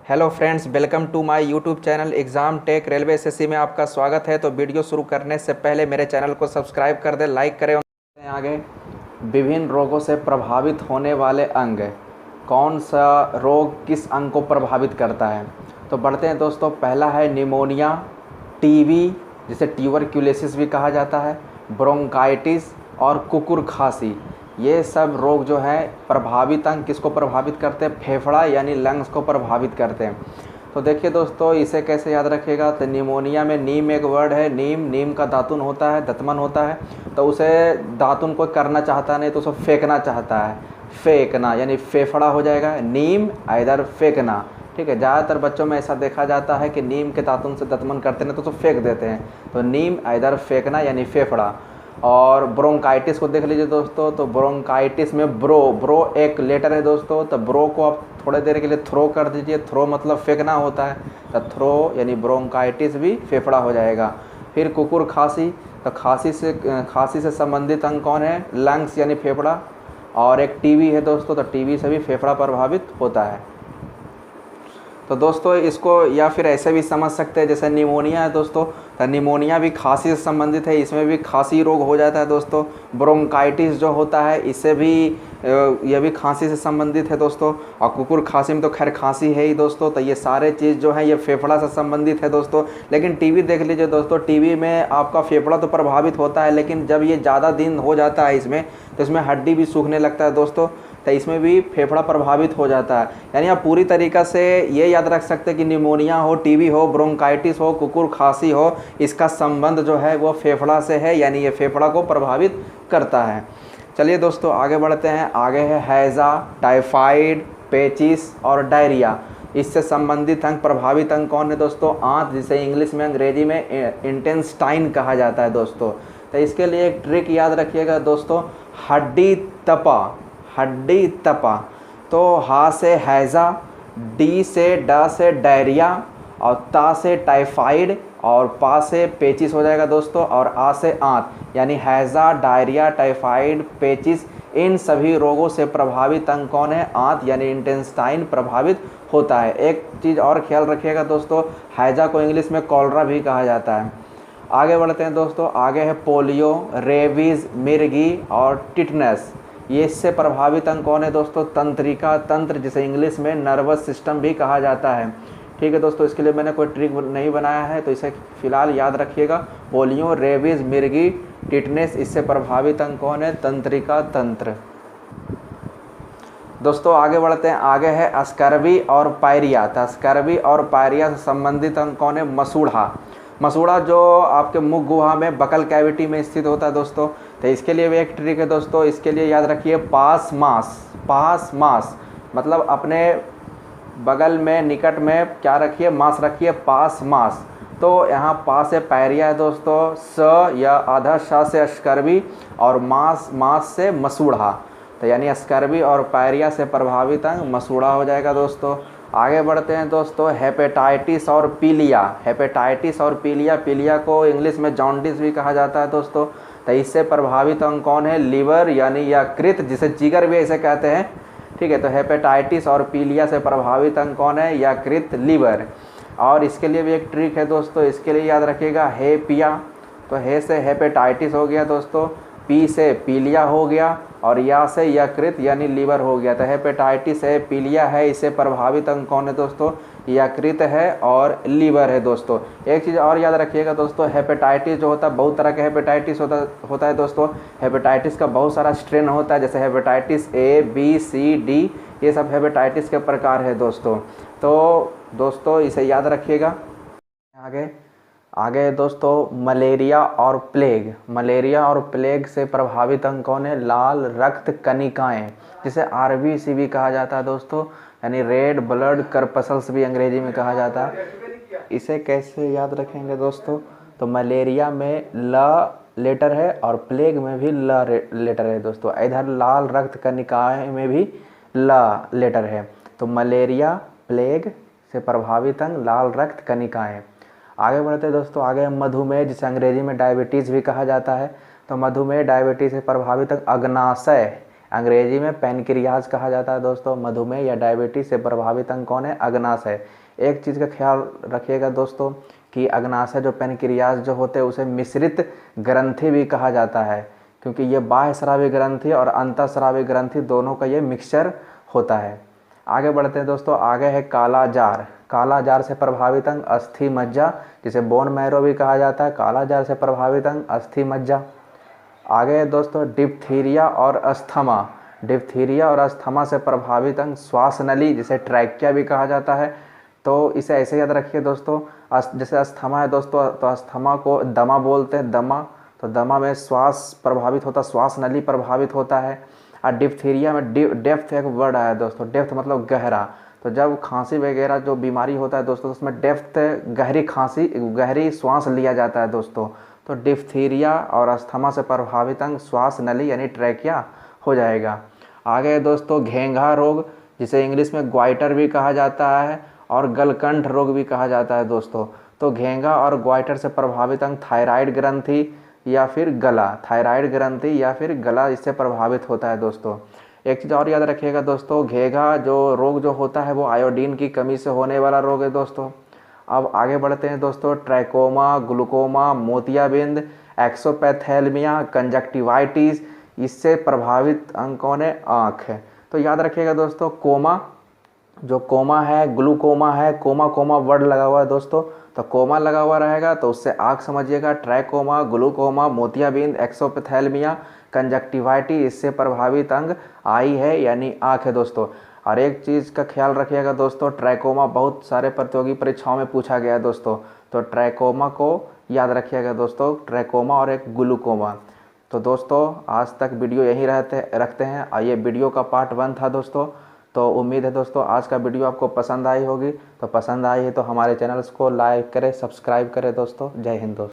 Hello friends, welcome to my YouTube channel exam tech railway SSC में आपका स्वागत है। तो वीडियो शुरू करने से पहले मेरे चैनल को सब्सक्राइब कर दें, लाइक करें। आगे विभिन्न रोगों से प्रभावित होने वाले अंग, कौन सा रोग किस अंग को प्रभावित करता है। तो बढ़ते हैं दोस्तों। पहला है निमोनिया, टीबी जिसे ट्यूबरक्यूलोसिस भी कहा जाता है, ब्रोंकाइटिस और कुकुर खांसी। ये सब रोग जो है प्रभावित अंग किसको प्रभावित करते हैं, फेफड़ा यानी लंग्स को प्रभावित करते हैं। तो देखिए दोस्तों, इसे कैसे याद रखिएगा। तो निमोनिया में नीम एक वर्ड है, नीम का दातुन होता है, दतमन होता है। तो उसे दातुन को करना चाहता नहीं तो उसे फेंकना चाहता है, फेंकना यानी फेफड़ा हो जाएगा। नीम इधर फेंकना, ठीक है। ज़्यादातर बच्चों में ऐसा देखा जाता है कि नीम के दातुन से दतमन करते हैं तो उसे फेंक देते हैं। तो नीम इधर फेंकना यानी फेफड़ा। और ब्रोंकाइटिस को देख लीजिए दोस्तों। तो ब्रोंकाइटिस में ब्रो एक लेटर है दोस्तों। तो ब्रो को आप थोड़ी देर के लिए थ्रो कर दीजिए। थ्रो मतलब फेंकना होता है, तो थ्रो यानी ब्रोंकाइटिस भी फेफड़ा हो जाएगा। फिर कुकुर खांसी, तो खांसी से संबंधित अंग कौन है, लंग्स यानी फेफड़ा। और एक टीबी है दोस्तों, तो टीबी से भी फेफड़ा प्रभावित होता है। तो दोस्तों इसको या फिर ऐसे भी समझ सकते हैं, जैसे निमोनिया है दोस्तों, तो निमोनिया भी खांसी से संबंधित है, इसमें भी खांसी रोग हो जाता है दोस्तों। ब्रोंकाइटिस जो होता है इससे भी यह भी खांसी से संबंधित है दोस्तों। और कुकुर खांसी में तो खैर खांसी है ही दोस्तों। तो ये सारे चीज़ जो है ये फेफड़ा से संबंधित है दोस्तों। लेकिन टीबी देख लीजिए दोस्तों, टीबी में आपका फेफड़ा तो प्रभावित होता है, लेकिन जब ये ज़्यादा दिन हो जाता है इसमें, तो इसमें हड्डी भी सूखने लगता है दोस्तों। तो इसमें भी फेफड़ा प्रभावित हो जाता है। यानी आप पूरी तरीक़ा से ये याद रख सकते हैं कि निमोनिया हो, टीबी हो, ब्रोंकाइटिस हो, कुकुर खांसी हो, इसका संबंध जो है वो फेफड़ा से है, यानी ये फेफड़ा को प्रभावित करता है। चलिए दोस्तों आगे बढ़ते हैं। आगे है हैज़ा, टाइफाइड, पेचिस और डायरिया। इससे संबंधित अंग, प्रभावित अंग कौन है दोस्तों, आंत, जिसे इंग्लिश में अंग्रेजी में इंटेस्टाइन कहा जाता है दोस्तों। तो इसके लिए एक ट्रिक याद रखिएगा दोस्तों, हड्डी तपा। तो हा से हैज़ा, डी से डा से डायरिया, और ता से टाइफाइड, और पा से पेचिस हो जाएगा दोस्तों, और आ से आंत, यानी हैज़ा, डायरिया, टाइफाइड, पेचिस। इन सभी रोगों से प्रभावित अंग कौन है, आंत यानी इंटेस्टाइन प्रभावित होता है। एक चीज़ और ख्याल रखिएगा दोस्तों, हैज़ा को इंग्लिश में कॉलरा भी कहा जाता है। आगे बढ़ते हैं दोस्तों। आगे है पोलियो, रेबीज़, मिर्गी और टिटनस। ये इससे प्रभावित अंग कौन है दोस्तों, तंत्रिका तंत्र, जिसे इंग्लिश में नर्वस सिस्टम भी कहा जाता है। ठीक है दोस्तों, इसके लिए मैंने कोई ट्रिक नहीं बनाया है, तो इसे फिलहाल याद रखिएगा। पोलियो, रेबीज़, मिर्गी, टिटनेस, इससे प्रभावित अंग कौन है, तंत्रिका तंत्र। दोस्तों आगे बढ़ते हैं। आगे है स्कर्वी और पायरिया। तो स्कर्वी और पायरिया से संबंधित अंग कौन है, मसूड़ा। मसूड़ा जो आपके मुख गुहा में बकल कैविटी में स्थित होता है दोस्तों। तो इसके लिए भी एक ट्रिक है दोस्तों, इसके लिए याद रखिए पास मास मतलब अपने बगल में निकट में क्या रखिए, मास रखिए, पास मास। तो यहाँ पास से पायरिया है दोस्तों, स या आधा श से स्कर्वी, और मास से मसूड़ा। तो यानी स्कर्वी और पायरिया से प्रभावित अंग मसूड़ा हो जाएगा दोस्तों। आगे बढ़ते हैं दोस्तों। हेपेटाइटिस और पीलिया। हेपेटाइटिस और पीलिया को इंग्लिश में जॉन्डिस भी कहा जाता है दोस्तों। तो इससे प्रभावित अंग कौन है, लीवर यानी यकृत, जिसे जिगर भी ऐसे कहते हैं। ठीक है, तो हेपेटाइटिस और पीलिया से प्रभावित अंग कौन है, यकृत, लीवर। और इसके लिए भी एक ट्रिक है दोस्तों, इसके लिए याद रखिएगा हे पिया। तो हे से हेपेटाइटिस हो गया दोस्तों, पी से पीलिया हो गया, और या से यकृत यानी लीवर हो गया। तो हेपेटाइटिस है, पीलिया है, इससे प्रभावित अंग कौन है दोस्तों, यकृत है और लीवर है दोस्तों। एक चीज़ और याद रखिएगा दोस्तों, हेपेटाइटिस जो होता है, बहुत तरह के हेपेटाइटिस होता है दोस्तों। हेपेटाइटिस का बहुत सारा स्ट्रेन होता है, जैसे hepatitis A, B, C, D, ये सब हेपेटाइटिस के प्रकार है दोस्तों। तो दोस्तों इसे याद रखिएगा। आगे दोस्तों मलेरिया और प्लेग। मलेरिया और प्लेग से प्रभावित अंग कौन है, लाल रक्त कणिकाएँ, जिसे आरबीसी भी कहा जाता है दोस्तों, यानी रेड ब्लड करपसल्स भी अंग्रेजी में कहा जाता है। इसे कैसे याद रखेंगे दोस्तों, तो मलेरिया में ल लेटर है और प्लेग में भी ल लेटर है दोस्तों। इधर लाल रक्त कणिकाएँ में भी ल लेटर है। तो मलेरिया, प्लेग से प्रभावित अंग लाल रक्त कणिकाएँ। आगे बढ़ते हैं दोस्तों। आगे मधुमेह, जिसे अंग्रेजी में डायबिटीज़ भी कहा जाता है। तो मधुमेह, डायबिटीज़ से प्रभावित अंग अग्नाशय, अंग्रेजी में पैनक्रियाज कहा जाता है दोस्तों। मधुमेह या डायबिटीज से प्रभावित अंग कौन है? अग्नाशय। एक चीज़ का ख्याल रखिएगा दोस्तों कि अग्नाशय जो पैनक्रियाज जो होते हैं उसे मिश्रित ग्रंथि भी कहा जाता है, क्योंकि ये बाह्य स्रावी ग्रंथि और अंतःस्रावी ग्रंथि दोनों का ये मिक्सचर होता है। आगे बढ़ते हैं दोस्तों। आगे है कालाजार। कालाजार से प्रभावित अंग अस्थि मज्जा, जिसे बोन मैरो भी कहा जाता है। कालाजार से प्रभावित अंग अस्थि मज्जा। आगे है दोस्तों डिप्थीरिया और अस्थमा। डिप्थीरिया और अस्थमा से प्रभावित अंग श्वास नली, जिसे ट्रैकिया भी कहा जाता है। तो इसे ऐसे याद रखिए दोस्तों, जैसे अस्थमा है दोस्तों, तो अस्थमा को दमा बोलते हैं, दमा। तो दमा में श्वास प्रभावित होता, श्वास नली प्रभावित होता है। और डिप्थीरिया में डेप्थ एक वर्ड आया दोस्तों, डेप्थ मतलब गहरा। तो जब खांसी वगैरह जो बीमारी होता है दोस्तों, उसमें डेप्थ गहरी खांसी, गहरी श्वास लिया जाता है दोस्तों। तो डिप्थीरिया और अस्थमा से प्रभावित अंग श्वास नली यानी ट्रैकिया हो जाएगा। आगे है दोस्तों घेंघा रोग, जिसे इंग्लिश में ग्वाइटर भी कहा जाता है और गलकंठ रोग भी कहा जाता है दोस्तों। तो घेंघा और ग्वाइटर से प्रभावित अंग थायराइड ग्रंथि या फिर गला, थायराइड ग्रंथि या फिर गला इससे प्रभावित होता है दोस्तों। एक चीज़ और याद रखिएगा दोस्तों, घेंघा जो रोग जो होता है वो आयोडीन की कमी से होने वाला रोग है दोस्तों। अब आगे बढ़ते हैं दोस्तों। ट्रैकोमा, ग्लूकोमा, मोतियाबिंद, एक्सोपैथेलमिया, कंजक्टिवाइटिस, इससे प्रभावित अंग कौन है? आँख है। तो याद रखिएगा दोस्तों, कोमा जो कोमा है, ग्लूकोमा है, कोमा कोमा वर्ड लगा हुआ है दोस्तों, तो कोमा लगा हुआ रहेगा तो उससे आँख समझिएगा। ट्रैकोमा, ग्लूकोमा, मोतियाबिंद, एक्सोपैथेलमिया, कंजक्टिवाइटिस, इससे प्रभावित अंग आई है यानी आँख है दोस्तों। और एक चीज़ का ख्याल रखिएगा दोस्तों, ट्रैकोमा बहुत सारे प्रतियोगी परीक्षाओं में पूछा गया है दोस्तों, तो ट्रैकोमा को याद रखिएगा दोस्तों, ट्रैकोमा और एक ग्लूकोमा। तो दोस्तों आज तक वीडियो यहीं रखते हैं। और ये वीडियो का पार्ट 1 था दोस्तों। तो उम्मीद है दोस्तों आज का वीडियो आपको पसंद आई होगी। तो पसंद आई है तो हमारे चैनल्स को लाइक करें, सब्सक्राइब करें दोस्तों। जय हिंद दोस्तों।